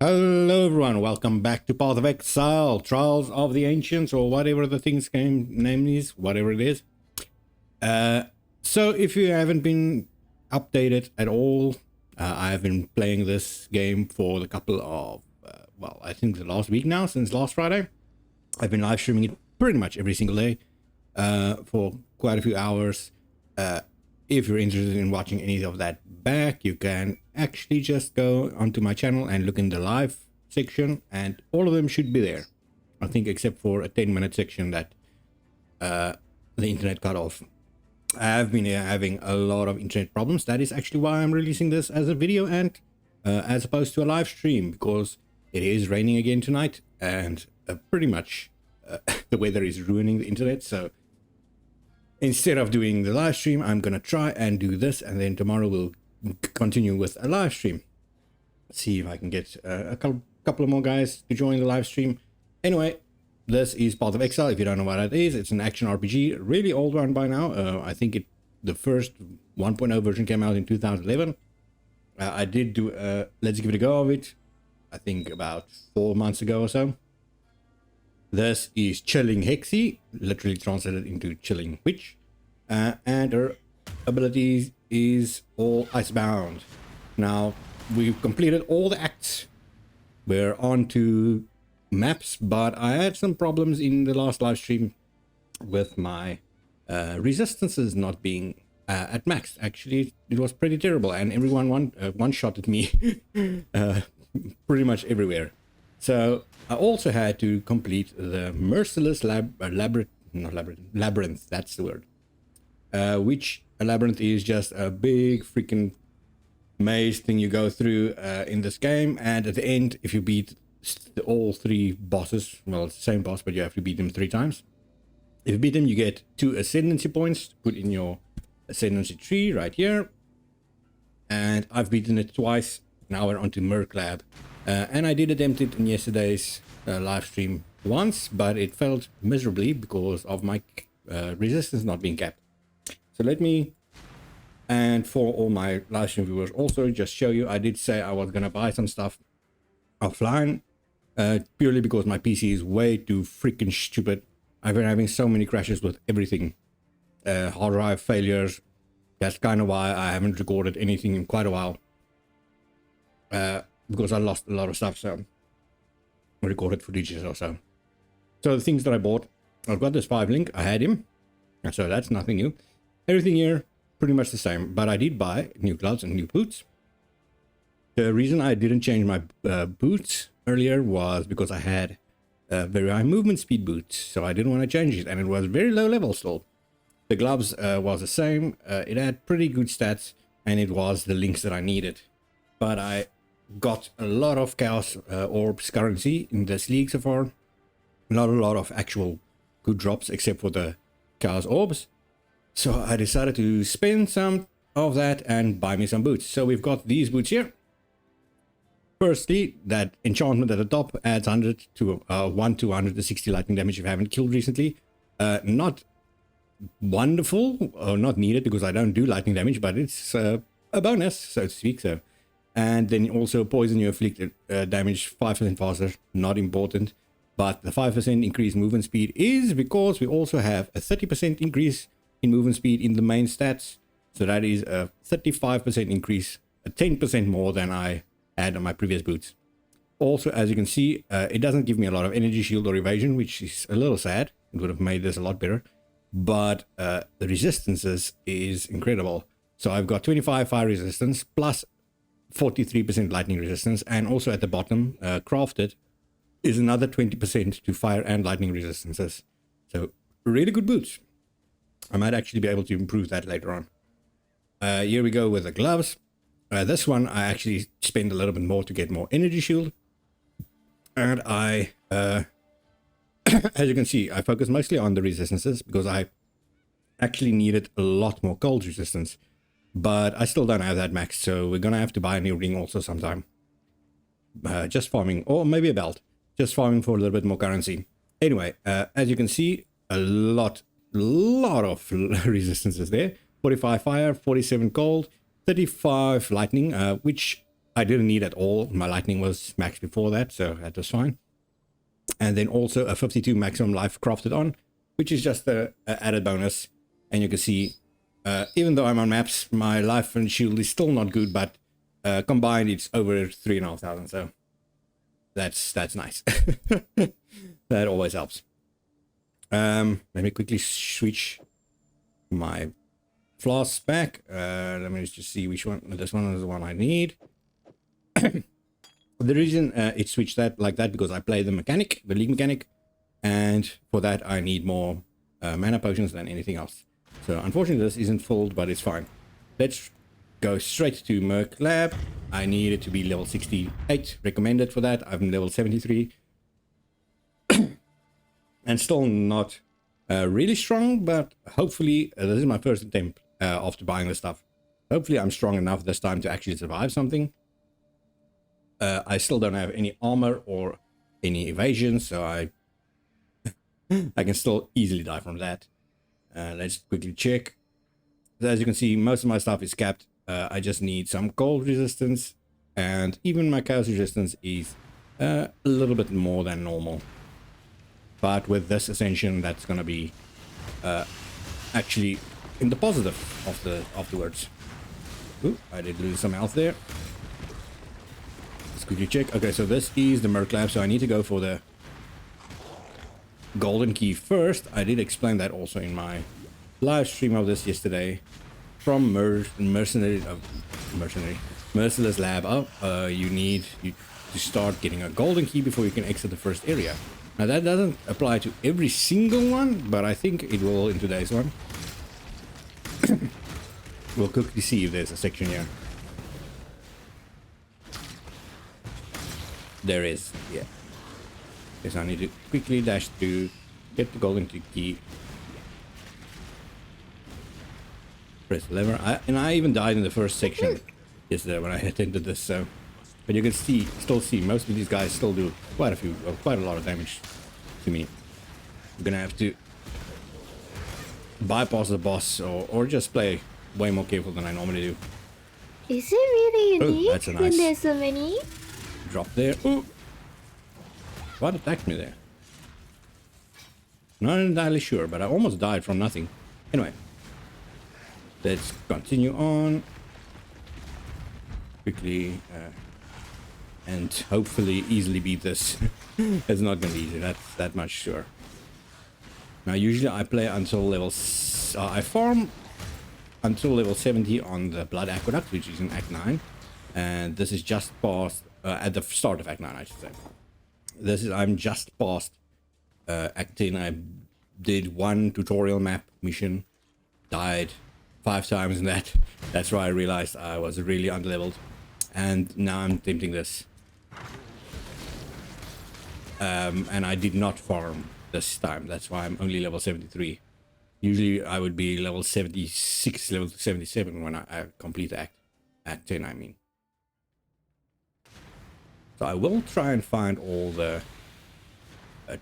Hello everyone, welcome back to Path of Exile, Trials of the Ancients, or whatever the thing's name is, whatever it is. So if you haven't been updated at all, I've been playing this game for the couple of, well, I think the last week now, since last Friday. I've been live streaming it pretty much every single day for quite a few hours. If you're interested in watching any of that back, you can actually just go onto my channel and look in the live section, and all of them should be there. I think except for a 10-minute section that the internet cut off. I've been having a lot of internet problems. That is actually why I'm releasing this as a video and as opposed to a live stream, because it is raining again tonight, and pretty much the weather is ruining the internet. So instead of doing the live stream, I'm gonna try and do this, and then tomorrow we'll continue with a live stream. Let's see if I can get a couple of more guys to join the live stream. Anyway, this is Path of Exile. If you don't know what it is, it's an action RPG, really old one by now. I think the first 1.0 version came out in 2011. I did do a Let's Give It a Go of it, I think about 4 months ago or so. This is Chilling Hexie, literally translated into Chilling Witch, and her abilities is all Icebound. Now, we've completed all the acts. We're on to maps, but I had some problems in the last live stream with my resistances not being at max. Actually, it was pretty terrible, and everyone one-shotted me pretty much everywhere. So I also had to complete the Merciless Labyrinth, that's the word. Which a labyrinth is just a big freaking maze thing you go through in this game, and at the end, if you beat all 3 bosses, well, it's the same boss, but you have to beat them 3 times. If you beat them, you get 2 Ascendancy points to put in your Ascendancy tree right here. And I've beaten it twice. Now we're on to Merc Lab. And I did attempt it in yesterday's live stream once, but it failed miserably because of my resistance not being capped. So let me, and for all my live stream viewers, also just show you, I did say I was going to buy some stuff offline, purely because my PC is way too freaking stupid. I've been having so many crashes with everything. Hard drive failures. That's kind of why I haven't recorded anything in quite a while. Because I lost a lot of stuff, so I recorded footages or so. So the things that I bought, I've got this 5 link, I had him, so that's nothing new. Everything here, pretty much the same, but I did buy new gloves and new boots. The reason I didn't change my boots earlier was because I had very high movement speed boots, so I didn't want to change it, and it was very low level still. The gloves was the same, it had pretty good stats, and it was the links that I needed. But I got a lot of Chaos Orbs currency in this league so far. Not a lot of actual good drops, except for the Chaos Orbs. So I decided to spend some of that and buy me some boots. So we've got these boots here. Firstly, that enchantment at the top adds 1 to 160 lightning damage if you haven't killed recently. Not wonderful, or not needed, because I don't do lightning damage, but it's a bonus, so to speak. So, and then also poison you afflicted damage 5% faster, not important. But the 5% increased movement speed is because we also have a 30% increase in movement speed in the main stats. So that is a 35% increase, a 10% more than I had on my previous boots. Also, as you can see, it doesn't give me a lot of energy shield or evasion, which is a little sad. It would have made this a lot better. But the resistances is incredible. So I've got 25 fire resistance plus 43% lightning resistance, and also at the bottom, crafted, is another 20% to fire and lightning resistances. So really good boots. I might actually be able to improve that later on. Here we go with the gloves. This one I actually spend a little bit more to get more energy shield. And I, as you can see, I focus mostly on the resistances because I actually needed a lot more cold resistance. But I still don't have that max, so we're gonna have to buy a new ring also sometime. Just farming, or maybe a belt. Just farming for a little bit more currency. Anyway, as you can see, a lot of resistances there. 45 fire, 47 cold, 35 lightning, which I didn't need at all. My lightning was maxed before that, so that was fine. And then also a 52 maximum life crafted on, which is just a added bonus. And you can see, even though I'm on maps, my life and shield is still not good, but combined it's over 3,500. So that's nice. That always helps. Let me quickly switch my flasks back. Let me just see which one. This one is the one I need. The reason it switched that like that because I play the league mechanic, and for that I need more mana potions than anything else. So unfortunately this isn't filled, but it's fine. Let's go straight to Merc Lab. I need it to be level 68 recommended for that. I'm level 73 and still not really strong, but hopefully this is my first attempt after buying this stuff. Hopefully I'm strong enough this time to actually survive something. I still don't have any armor or any evasion, so I can still easily die from that. Let's quickly check. So as you can see, most of my stuff is capped. I just need some cold resistance, and even my chaos resistance is a little bit more than normal. But with this ascension, that's gonna be actually in the positive afterwards. Ooh, I did lose some health there. Let's quickly check. Okay, so this is the Merc Lab, so I need to go for the golden key first. I did explain that also in my live stream of this yesterday from Merciless Lab. You need to start getting a golden key before you can exit the first area. Now that doesn't apply to every single one, but I think it will in today's one. We'll quickly see if there's a section here. There is, yeah. Yes, I need to quickly dash to get the golden key. Press the lever. And I even died in the first section yesterday when I attempted this. So, but you can still see most of these guys still do quite a lot of damage to me. I'm gonna have to bypass the boss or just play way more careful than I normally do. Is it really unique that's a nice when there's so many? Drop there. Ooh. What attacked me there? Not entirely sure, but I almost died from nothing. Anyway, let's continue on quickly and hopefully easily beat this. It's not gonna be easy, that's that much sure. Now usually I play until level I farm until level 70 on the Blood Aqueduct, which is in Act 9, and this is just past at the start of Act 9, I should say. I'm just past Act 10. I did one tutorial map mission, died 5 times in that. That's why I realized I was really underleveled, and now I'm attempting this. And I did not farm this time. That's why I'm only level 73. Usually I would be level 76, level 77 when I complete Act 10, I mean. So I will try and find all the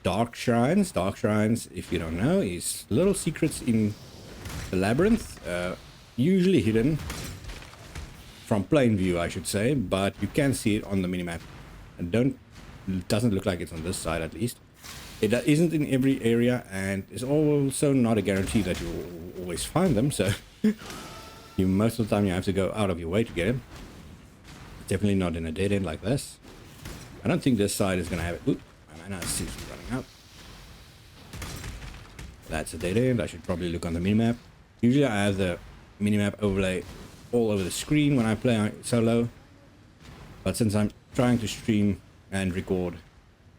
dark shrines. Dark shrines, if you don't know, is little secrets in the labyrinth, usually hidden from plain view, I should say, but you can see it on the minimap. And it doesn't look like it's on this side, at least. It isn't in every area, and it's also not a guarantee that you'll always find them. So most of the time you have to go out of your way to get them. Definitely not in a dead end like this. I don't think this side is going to have it. Oop, my mana is running out. That's a dead end. I should probably look on the minimap. Usually I have the minimap overlay all over the screen when I play solo. But since I'm trying to stream and record,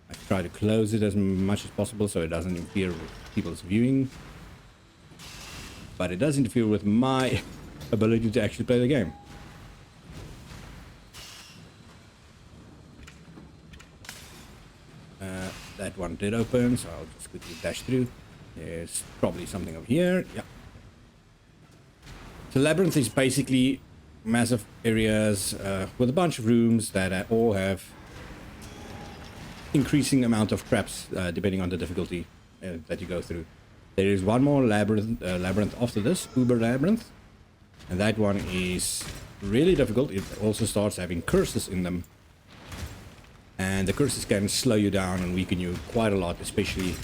I try to close it as much as possible so it doesn't interfere with people's viewing. But it does interfere with my ability to actually play the game. That one did open, so I'll just quickly dash through. There's probably something over here. Yeah. So Labyrinth is basically massive areas with a bunch of rooms that all have increasing amount of traps depending on the difficulty that you go through. There is one more labyrinth after this, Uber Labyrinth, and that one is really difficult, it also starts having curses in them. And the curses can slow you down and weaken you quite a lot, especially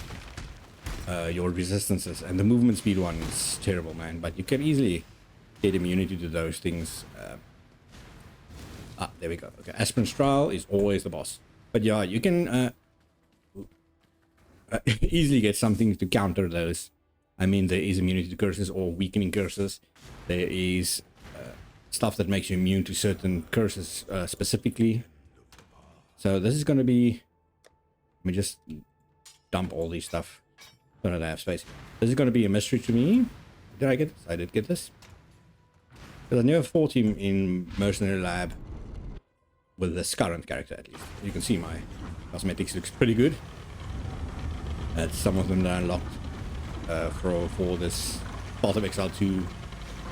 your resistances. And the movement speed one is terrible, man. But you can easily get immunity to those things. There we go. Okay, Aspirant's Trial is always the boss. But yeah, you can easily get something to counter those. I mean, there is immunity to curses or weakening curses. There is stuff that makes you immune to certain curses specifically. So this is going to be... Let me just dump all these stuff so that I have space. This is going to be a mystery to me. Did I get this? I did get this. Because I never fought him in Mercenary Lab with this current character, at least. You can see my cosmetics looks pretty good. Some of them that I unlocked for this Path of Exile 2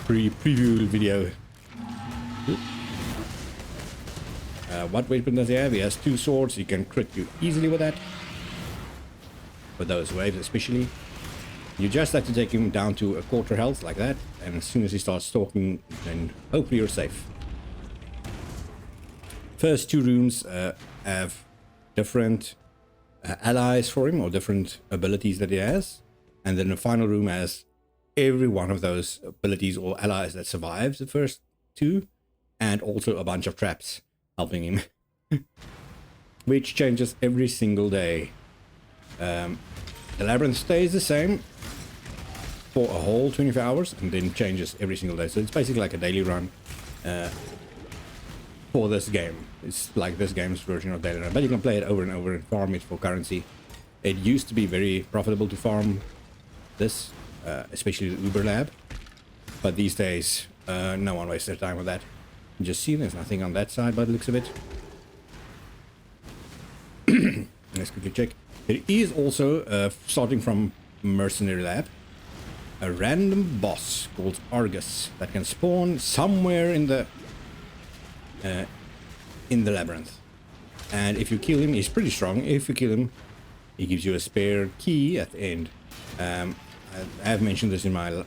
preview video. What weapon does he have? He has 2 swords. He can crit you easily with that. With those waves especially. You just have to take him down to a quarter health like that. And as soon as he starts talking, then hopefully you're safe. First 2 rooms have different allies for him, or different abilities that he has. And then the final room has every one of those abilities or allies that survives the first 2. And also a bunch of traps helping him. Which changes every single day. The Labyrinth stays the same for a whole 24 hours and then changes every single day. So it's basically like a daily run for this game. It's like this game's version of daily run, but you can play it over and over and farm it for currency. It used to be very profitable to farm this, especially the Uber Lab, but these days no one wastes their time with that. You just see there's nothing on that side by the looks of it. Let's quickly check. There is also, starting from Mercenary Lab, a random boss called Argus that can spawn somewhere in the labyrinth. And if you kill him, he's pretty strong. If you kill him, he gives you a spare key at the end. I have mentioned this in my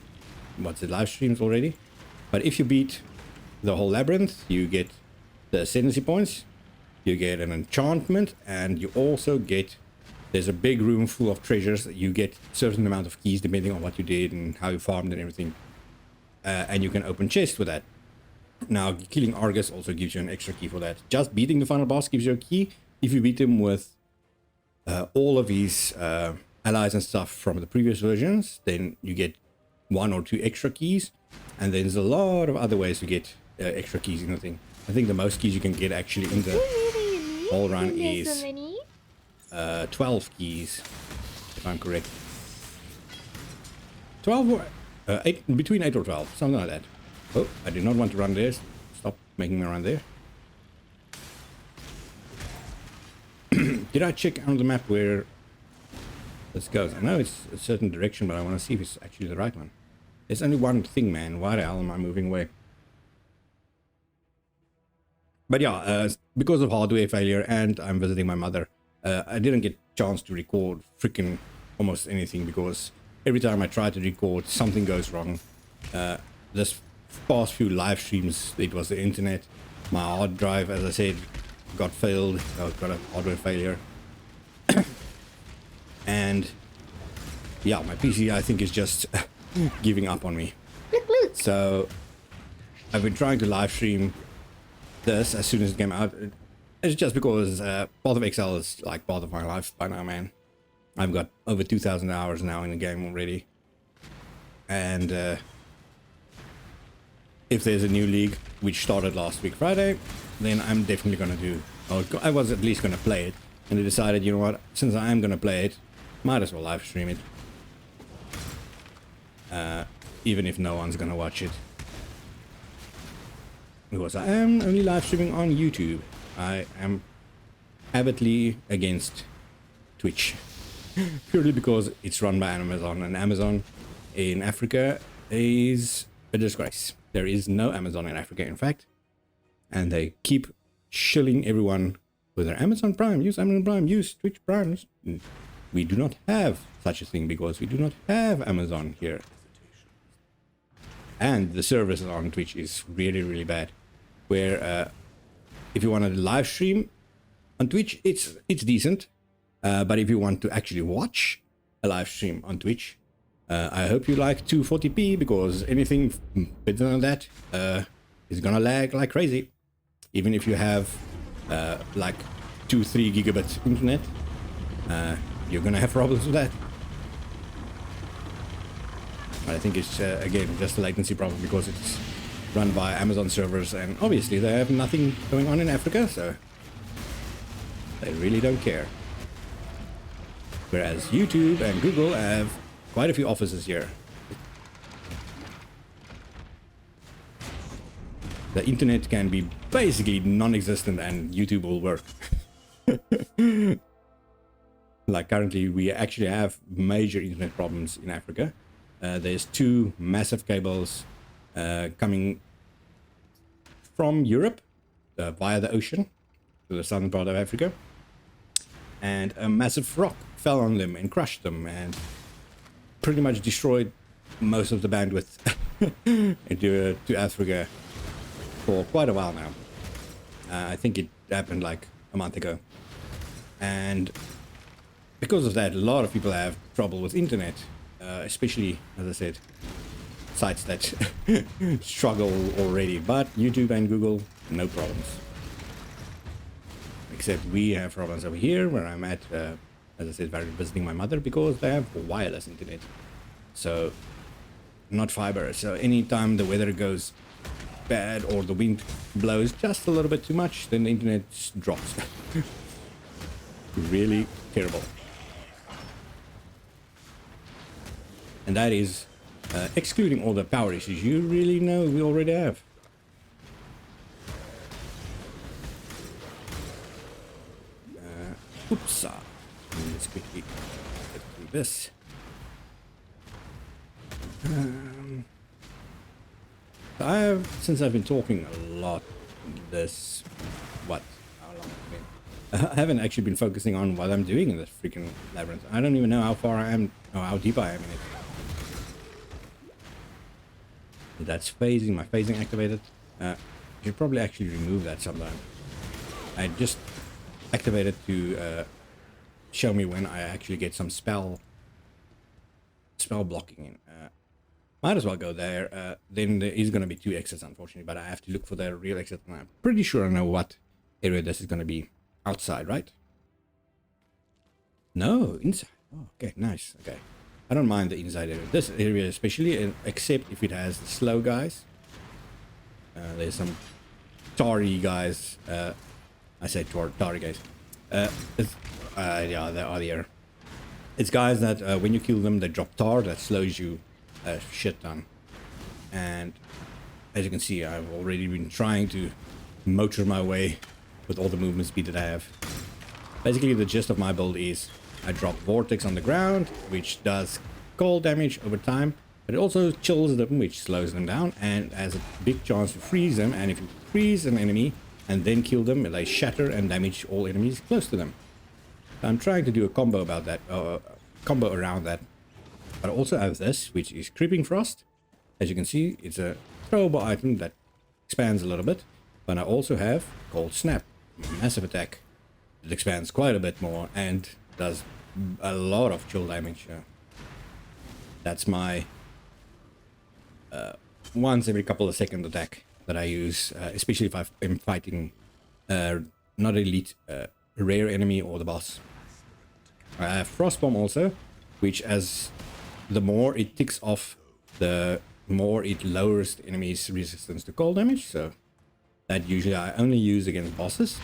live streams already. But if you beat the whole labyrinth, you get the Ascendancy points, you get an enchantment, and you also get... There's a big room full of treasures. You get a certain amount of keys depending on what you did and how you farmed and everything. And you can open chests with that. Now, killing Argus also gives you an extra key for that. Just beating the final boss gives you a key. If you beat him with all of his allies and stuff from the previous versions, then you get 1 or 2 extra keys. And there's a lot of other ways to get extra keys in the thing. I think the most keys you can get actually in the whole run is 12 keys, if I'm correct. 12 or 8, between 8 or 12, something like that. Oh, I did not want to run there. Stop making me run there. Did I check on the map where this goes? I know it's a certain direction, but I want to see if it's actually the right one. There's only one thing, man. Why the hell am I moving away? But yeah, because of hardware failure and I'm visiting my mother, I didn't get a chance to record freaking almost anything, because every time I try to record, something goes wrong. This past few live streams, it was the internet. My hard drive, as I said, got failed. Got a hardware failure. And yeah, my PC, I think, is just giving up on me. So I've been trying to live stream this as soon as it came out. It's just because Path of Exile is like part of my life by now, man. I've got over 2,000 hours now in the game already. And if there's a new league, which started last week Friday, then I'm definitely going to do... Or I was at least going to play it. And I decided, you know what, since I am going to play it, might as well live stream it. Even if no one's going to watch it. Because I am only live streaming on YouTube. I am avidly against Twitch. Purely because it's run by Amazon, and Amazon in Africa is a disgrace. There is no Amazon in Africa, in fact. And they keep shilling everyone with their Amazon Prime. Use Amazon Prime, use Twitch Prime. We do not have such a thing because we do not have Amazon here. And the service on Twitch is really, really bad. where if you want to live stream on Twitch, it's decent. But if you want to actually watch a live stream on Twitch, I hope you like 240p, because anything better than that is gonna lag like crazy. Even if you have like 2-3 gigabit internet, you're gonna have problems with that. But I think it's again just a latency problem, because it's run by Amazon servers, and obviously they have nothing going on in Africa, so they really don't care. Whereas YouTube and Google have quite a few offices here. The internet can be basically non-existent and YouTube will work. Like currently we actually have major internet problems in Africa. There's 2 massive cables coming from Europe via the ocean to the southern part of Africa, and a massive rock fell on them and crushed them and pretty much destroyed most of the bandwidth to Africa for quite a while now. I think it happened like a month ago, and because of that, a lot of people have trouble with internet, especially, as I said, sites that struggle already. But YouTube and Google, no problems. Except we have problems over here where I'm at, as I said, visiting my mother, because they have wireless internet, so not fiber. So anytime the weather goes bad or the wind blows just a little bit too much, then the internet drops. Really terrible. And that is excluding all the power issues you really know we already have. Oops. Let's quickly get through this. Since I've been talking a lot this, how long have I been? I haven't actually been focusing on what I'm doing in this freaking labyrinth. I don't even know how far I am, or how deep I am in it. That's phasing, my phasing activated. I should probably actually remove that sometime. I just activated to show me when I actually get some spell blocking in. Might as well go there. Then there is going to be 2 exits, unfortunately, but I have to look for the real exit, and I'm pretty sure I know what area this is going to be. Outside, right? No, inside. Oh, okay, nice. Okay, I don't mind the inside area. This area especially, except if it has the slow guys. There's some tarry guys. I said tarry guys. Yeah, they are there. It's guys that when you kill them, they drop tar that slows you a shit ton. And as you can see, I've already been trying to motor my way with all the movement speed that I have. Basically, the gist of my build is I drop Vortex on the ground, which does cold damage over time, but it also chills them, which slows them down and has a big chance to freeze them. And if you freeze an enemy and then kill them, they shatter and damage all enemies close to them. I'm trying to do a combo about that, combo around that. But I also have this, which is Creeping Frost. As you can see, it's a throwable item that expands a little bit. But I also have Cold Snap, massive attack. It expands quite a bit more and does a lot of chill damage. That's my once every couple of second attack that I use, especially if I'm fighting not elite, rare enemy or the boss. I have Frost Bomb also, which as the more it ticks off, the more it lowers the enemy's resistance to cold damage. So that usually I only use against bosses,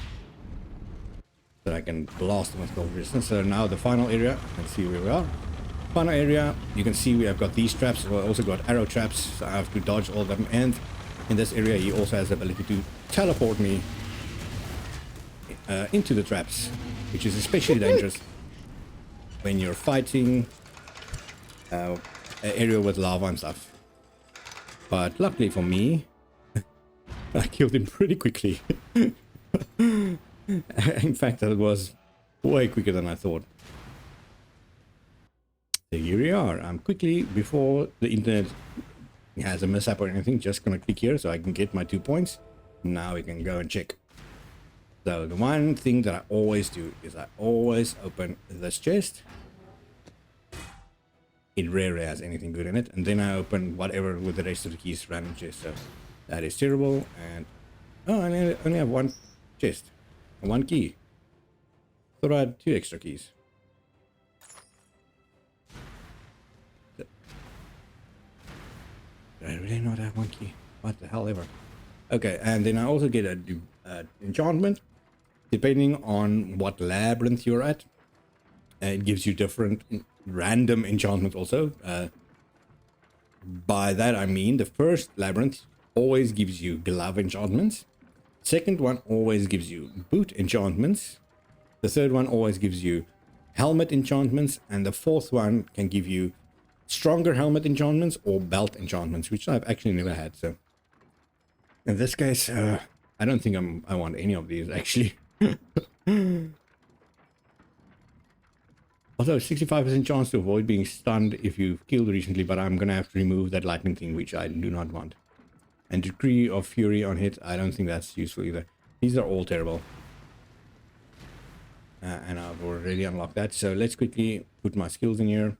so I can blast them with cold resistance. So now the final area, let's see where we are. Final area, you can see we have got these traps. We also got arrow traps, so I have to dodge all of them. And in this area, he also has the ability to teleport me into the traps, which is especially dangerous when you're fighting an area with lava and stuff. But luckily for me, I killed him pretty quickly. In fact, that was way quicker than I thought. So here we are. I'm quickly, before the internet has a mishap or anything, just gonna click here so I can get my 2 points. Now we can go and check. So the one thing that I always do is I always open this chest. It rarely has anything good in it, and then I open whatever with the rest of the keys random chest. So that is terrible. And oh, I only have one chest and one key. Thought I had 2 extra keys. Did I really not have one key? What the hell ever? Okay, and then I also get a enchantment depending on what labyrinth you're at. It gives you different random enchantment also. By that I mean the first labyrinth always gives you glove enchantments. Second one always gives you boot enchantments. The third one always gives you helmet enchantments. And the fourth one can give you stronger helmet enchantments or belt enchantments, which I've actually never had. So in this case, I don't think I want any of these actually. Also, 65% chance to avoid being stunned if you've killed recently, but I'm gonna have to remove that lightning thing, which I do not want. And degree of fury on hit, I don't think that's useful either. These are all terrible. And I've already unlocked that, so let's quickly put my skills in here.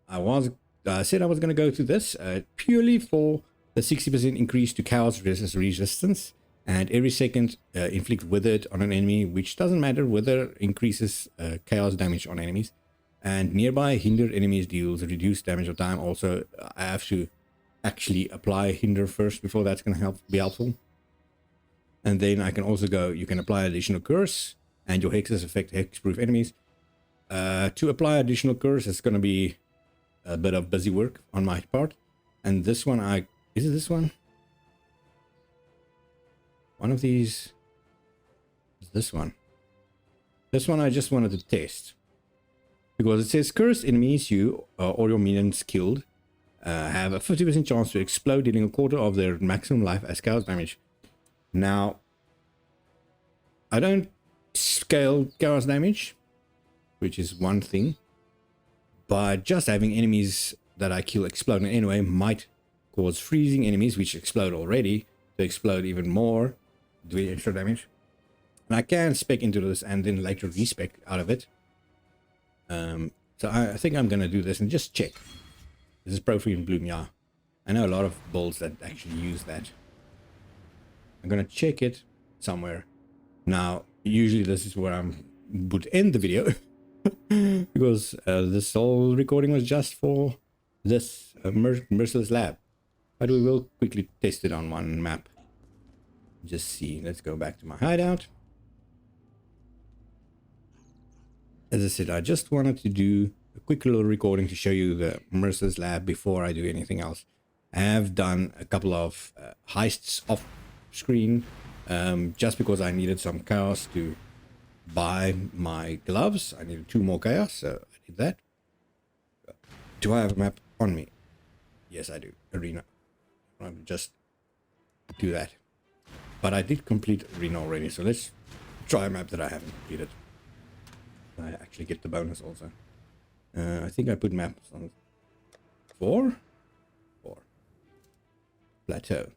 I said I was gonna go to this purely for the 60% increase to chaos resistance. And every second inflict withered on an enemy, which doesn't matter. Wither increases chaos damage on enemies. And nearby hinder enemies deals reduced damage of time. Also, I have to actually apply hinder first before that's going to be helpful. And then I can also go, you can apply additional curse. And your hexes affect hexproof enemies. To apply additional curse, it's going to be a bit of busy work on my part. And this one, is it this one? One of these is this one. This one I just wanted to test. Because it says cursed enemies you or your minions killed have a 50% chance to explode, dealing a quarter of their maximum life as chaos damage. Now, I don't scale chaos damage, which is one thing. But just having enemies that I kill explode in any way might cause freezing enemies, which explode already, to explode even more. Do extra damage. And I can spec into this and then later respec out of it. So I think I'm gonna do this and just check. This is Profane Bloom, yeah. I know a lot of builds that actually use that. I'm gonna check it somewhere. Now, usually this is where I would end the video. Because this whole recording was just for this Merciless Lab. But we will quickly test it on one map. Just see. Let's go back to my hideout. As I said, I just wanted to do a quick little recording to show you the Merciless Lab before I do anything else. I have done a couple of heists off screen just because I needed some chaos to buy my gloves. I needed 2 more chaos, so I did that. Do I have a map on me? Yes, I do. Arena. I'll just do that. But I did complete Arena already, so let's try a map that I haven't completed. I actually get the bonus also. I think I put maps on 4? 4. Plateau.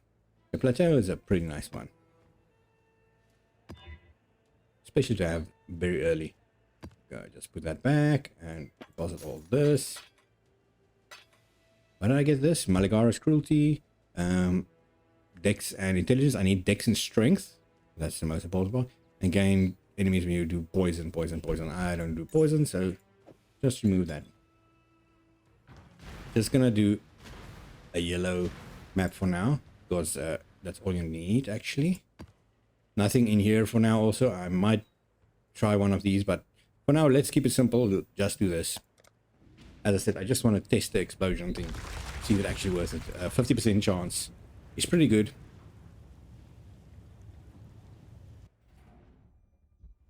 The plateau is a pretty nice one. Especially to have very early. Go, just put that back and deposit all this. Why did I get this? Maligara's Cruelty. Dex and Intelligence. I need Dex and Strength. That's the most important part. And gain enemies when you do poison. I don't do poison, so just remove that. Just gonna do a yellow map for now, because that's all you need actually. Nothing in here for now also. I might try one of these, but for now let's keep it simple. Just do this. As I said, I just want to test the explosion thing. See if it's actually worth it. 50% chance. It's pretty good.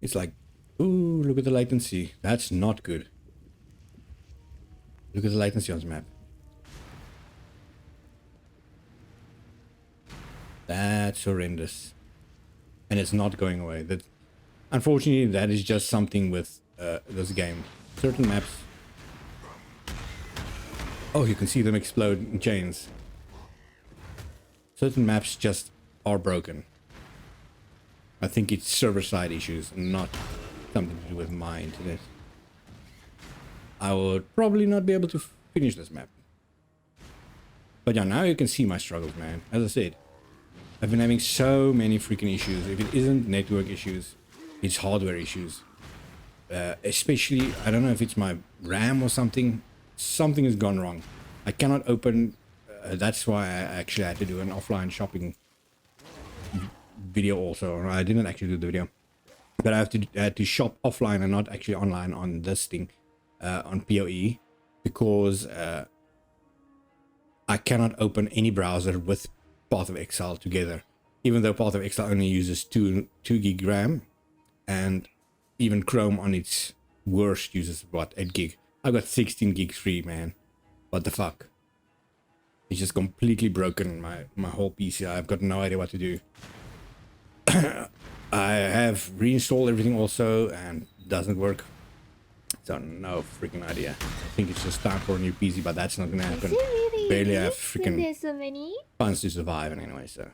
It's like, ooh, look at the latency. That's not good. Look at the latency on this map. That's horrendous. And it's not going away. That, unfortunately, that is just something with this game. Certain maps... Oh, you can see them explode in chains. Certain maps just are broken. I think it's server-side issues, not something to do with my internet. I would probably not be able to finish this map. But yeah, now you can see my struggles, man. As I said, I've been having so many freaking issues. If it isn't network issues, it's hardware issues. Especially, I don't know if it's my RAM or something. Something has gone wrong. I cannot open... that's why I actually had to do an offline shopping video also. I didn't actually do the video. But I had to shop offline and not actually online on this thing. On p.o.e. Because... I cannot open any browser with Path of Exile together, even though Path of Exile only uses 2 gig RAM, and even Chrome on its worst uses what, 8 gig. I got 16 gigs free, man. What the fuck? It's just completely broken my whole PC. I've got no idea what to do. I have reinstalled everything also and doesn't work. So no freaking idea. I think it's just time for a new PC, but that's not gonna happen. Really Barely have freaking there's so many. funds to survive anyway, so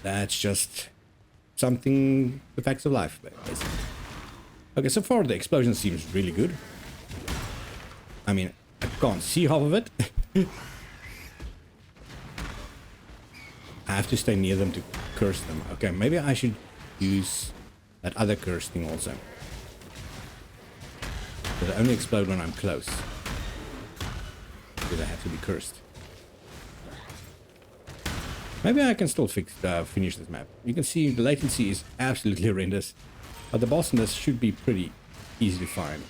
that's just something, the facts of life, basically. Okay, so far the explosion seems really good. I mean, I can't see half of it. I have to stay near them to curse them. Okay, maybe I should use that other curse thing also. But I only explode when I'm close. Because I have to be cursed. Maybe I can still finish this map. You can see the latency is absolutely horrendous. But the boss in this should be pretty easy to find.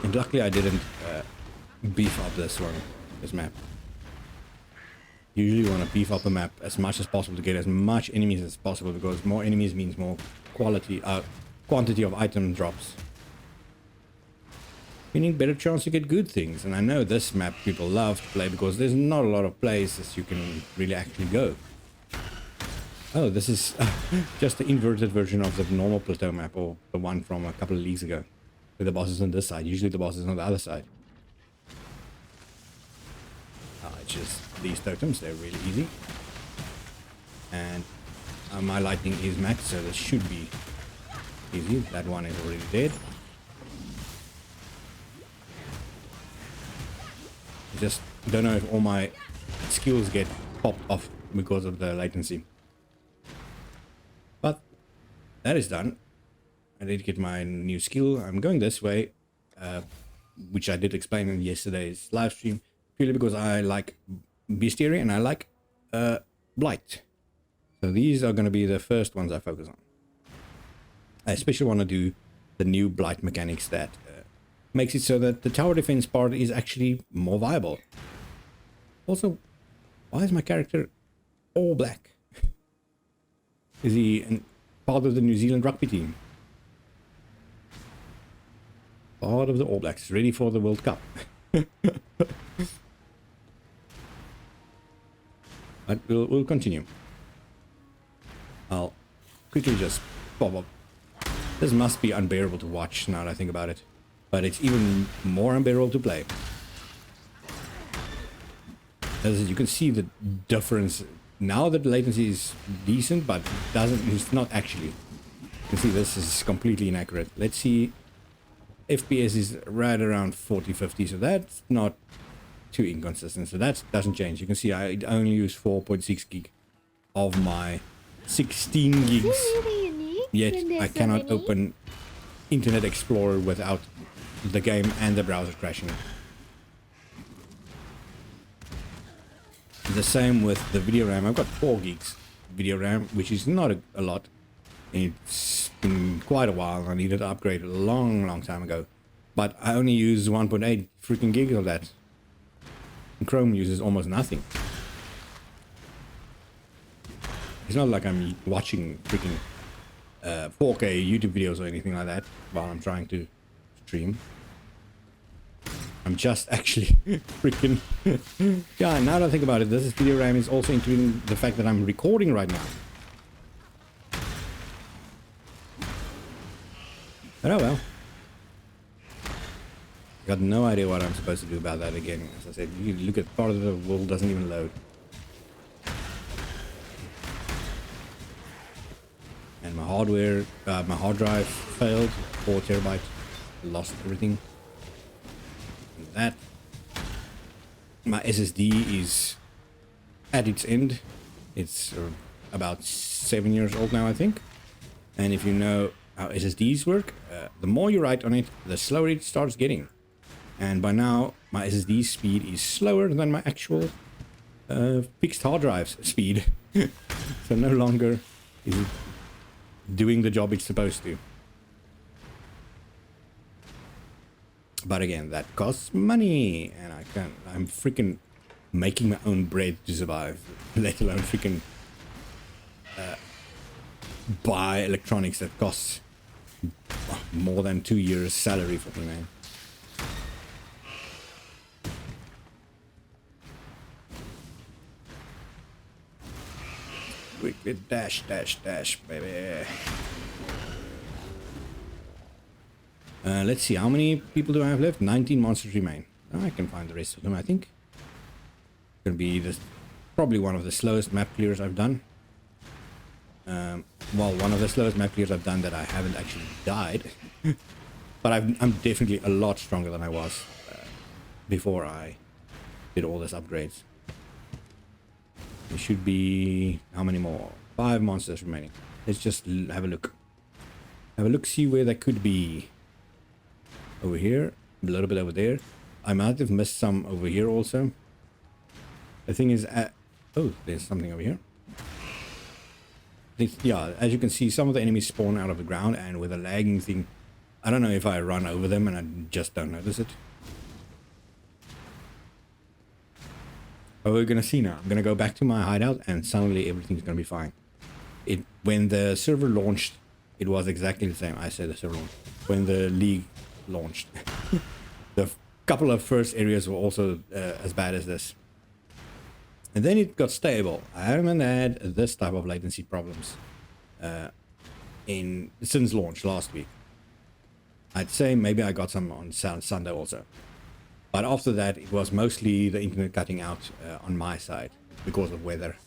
And luckily I didn't beef up this map. Usually you want to beef up a map as much as possible to get as much enemies as possible, because more enemies means more quantity of item drops. Meaning better chance to get good things. And I know this map people love to play because there's not a lot of places you can really actually go. Oh, this is just the inverted version of the normal plateau map, or the one from a couple of leagues ago. Where the boss is on this side, usually the boss is on the other side. It's just these totems, they're really easy. And my lightning is maxed, so this should be easy. That one is already dead. Just don't know if all my skills get popped off because of the latency. But that is done. I did get my new skill. I'm going this way, which I did explain in yesterday's live stream, purely because I like bestiary and I like blight. So these are going to be the first ones I focus on. I especially want to do the new blight mechanics that makes it so that the tower defense part is actually more viable. Also, why is my character all black? Is he part of the New Zealand rugby team? Part of the All Blacks, ready for the World Cup. But we'll continue. I'll quickly just pop up. This must be unbearable to watch now that I think about it. But it's even more unbearable to play. As you can see the difference. Now that the latency is decent, but it's not actually. You can see this is completely inaccurate. Let's see. FPS is right around 40-50, so that's not too inconsistent. So that doesn't change. You can see I only use 4.6 gig of my 16 gigs. Really unique. Yet I cannot open Internet Explorer without the game and the browser crashing. The same with the video RAM. I've got 4 gigs video RAM, which is not a lot. It's been quite a while. I needed to upgrade a long time ago. But I only use 1.8 freaking gigs of that. And Chrome uses almost nothing. It's not like I'm watching freaking 4K YouTube videos or anything like that while I'm trying to stream. I'm just actually freaking... Yeah, now that I think about it, this video RAM is also including the fact that I'm recording right now. But oh well. Got no idea what I'm supposed to do about that again. As I said, you look at part of the world doesn't even load. And my hardware, my hard drive failed, 4 terabytes, lost everything. And that. My SSD is at its end. It's about 7 years old now, I think. And if you know how SSDs work, the more you write on it, the slower it starts getting. And by now, my SSD speed is slower than my actual fixed hard drive's speed. So no longer is it doing the job it's supposed to. But again, that costs money, and I'm freaking making my own bread to survive, let alone freaking buy electronics that costs more than 2 years' salary for me, man. Quickly dash, dash, dash, baby. Let's see, how many people do I have left? 19 monsters remain. Oh, I can find the rest of them, I think. Gonna be this, probably one of the slowest map clears I've done. Well, one of the slowest map clears I've done that I haven't actually died. But I'm definitely a lot stronger than I was before I did all these upgrades. There should be, how many more? 5 monsters remaining. Let's just have a look. Have a look, see where they could be. Over here, a little bit over there. I might have missed some over here also. The thing is, oh, there's something over here. Yeah, as you can see, some of the enemies spawn out of the ground, and with a lagging thing, I don't know if I run over them and I just don't notice it. But we're gonna see now. I'm gonna go back to my hideout, and suddenly everything's gonna be fine. When the server launched, it was exactly the same. I said the server launched. When the league launched, the couple of first areas were also as bad as this. And then it got stable. I haven't had this type of latency problems since launch last week. I'd say maybe I got some on Sunday also. But after that, it was mostly the internet cutting out on my side because of weather.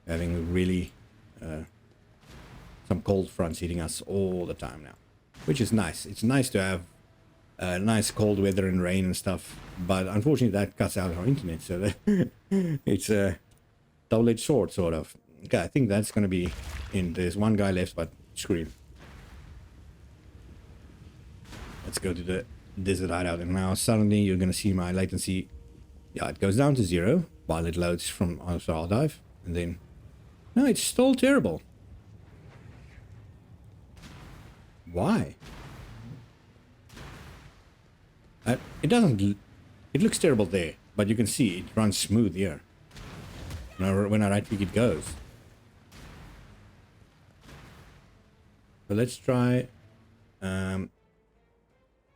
Having really some cold fronts hitting us all the time now, which is nice. It's nice to have nice cold weather and rain and stuff, but unfortunately that cuts out our internet, so it's a double-edged sword, sort of. Okay, I think that's going to be in. There's one guy left, but screw him. Let's go to the desert hideout, and now suddenly you're going to see my latency. Yeah, it goes down to 0 while it loads from after I'll dive, and then no, it's still terrible. Why? It doesn't. It looks terrible there, but you can see it runs smooth here. When I right click, it goes. So let's try.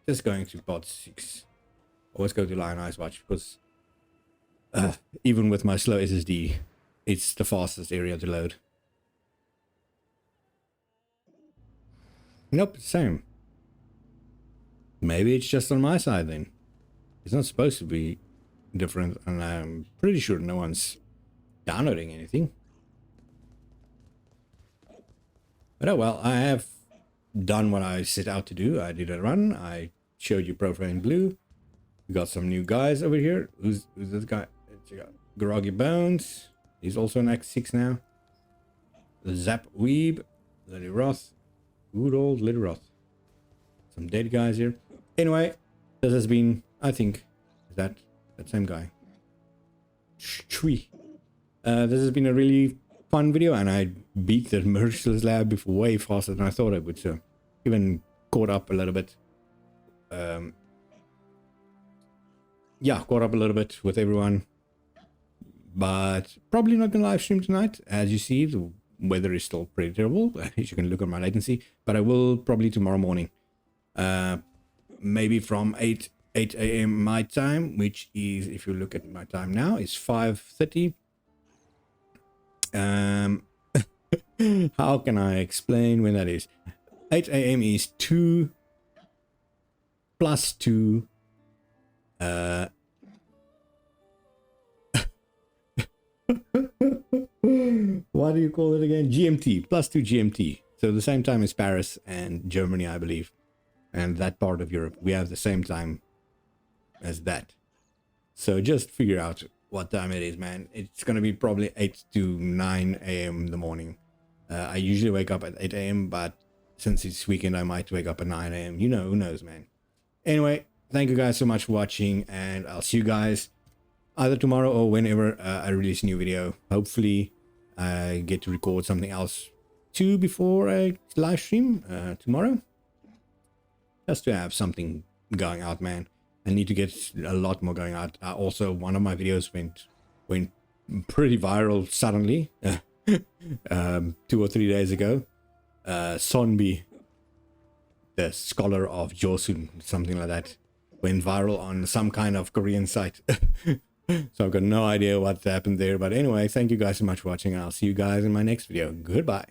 Just going to pod 6. Always go to Lion Eyes Watch because even with my slow SSD, it's the fastest area to load. Nope, same. Maybe it's just on my side then. It's not supposed to be different, and I'm pretty sure no one's downloading anything. But oh well, I have done what I set out to do. I did a run. I showed you Profane Bloom. We got some new guys over here. Who's this guy? Groggy Bones. He's also an X6 now. The Zap Weeb. Lily Roth. Good old Lily Roth. Some dead guys here. Anyway, this has been, I think, is that same guy? Chui. This has been a really fun video, and I beat the Merciless Lab way faster than I thought I would. So even caught up a little bit. Yeah, caught up a little bit with everyone. But probably not gonna live stream tonight. As you see, the weather is still pretty terrible. As you can look at my latency. But I will probably tomorrow morning. Maybe from 8 a.m. my time, which is, if you look at my time now, is 5:30. How can I explain when that is? 8 a.m. is 2 plus 2 what do you call it again? GMT, plus 2 GMT. So the same time as Paris and Germany, I believe. And that part of Europe. We have the same time as that. So just figure out what time it is, man. It's going to be probably 8 to 9 a.m. in the morning. I usually wake up at 8 a.m. But since it's weekend, I might wake up at 9 a.m. You know, who knows, man. Anyway, thank you guys so much for watching. And I'll see you guys either tomorrow or whenever I release a new video. Hopefully, I get to record something else too before I live stream tomorrow. Just to have something going out, man. I need to get a lot more going out. Also, one of my videos went pretty viral suddenly, 2 or 3 days ago. Sonbi, the scholar of Joseon, something like that, went viral on some kind of Korean site. So I've got no idea what happened there. But anyway, thank you guys so much for watching. I'll see you guys in my next video. Goodbye.